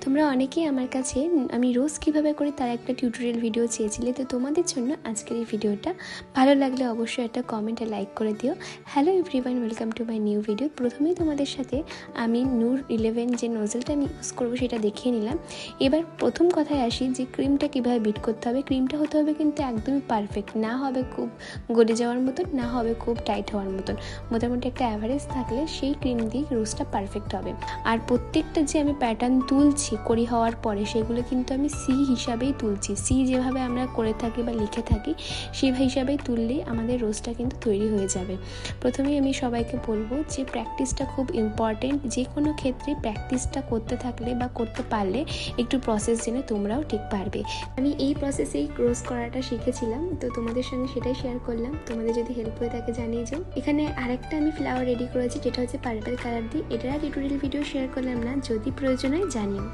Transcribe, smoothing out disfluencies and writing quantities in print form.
তোমরা অনেকেই আমার কাছে আমি রোজ কীভাবে করি তার একটা টিউটোরিয়াল ভিডিও চেয়েছিলে। তো তোমাদের জন্য আজকের এই ভিডিওটা। ভালো লাগলে অবশ্যই একটা কমেন্ট আর লাইক করে দিও। Hello everyone, welcome to my new video. প্রথমেই তোমাদের সাথে আমি নূর 11 যে নোজেলটা আমি ইউজ করবো সেটা দেখিয়ে নিলাম। এবার প্রথম কথায় আসি যে ক্রিমটা কীভাবে বিট করতে হবে। ক্রিমটা হতে হবে কিন্তু একদমই পারফেক্ট, না হবে খুব গলে যাওয়ার মতন, না হবে খুব টাইট হওয়ার মতন। মোটামুটি একটা অ্যাভারেজ থাকলে সেই ক্রিম দিয়ে রোজটা পারফেক্ট হবে। আর প্রত্যেকটা যে আমি প্যাটার্ন তুলছি করি হওয়ার পরে সেগুলো কিন্তু আমি সি হিসাবেই তুলছি। সি যেভাবে আমরা করে থাকি বা লিখে থাকি সেই হিসাবেই তুললেই আমাদের রোজটা কিন্তু তৈরি হয়ে যাবে। প্রথমেই আমি সবাইকে বলবো যে প্র্যাকটিসটা খুব ইম্পর্টেন্ট। যে কোনো ক্ষেত্রে প্র্যাকটিসটা করতে থাকলে বা করতে পারলে একটু প্রসেস জেনে তোমরাও ঠিক পারবে। আমি এই প্রসেসেই রোজ করাটা শিখেছিলাম, তো তোমাদের সঙ্গে সেটাই শেয়ার করলাম। তোমাদের যদি হেল্প হয়ে থাকে জানিয়ে যাও। এখানে আরেকটা আমি ফ্লাওয়ার রেডি করেছি যেটা হচ্ছে পার্পল কালার দিয়ে। এটার টিউটোরিয়াল ভিডিও শেয়ার করলাম না, যদি প্রয়োজন হয় জানিও।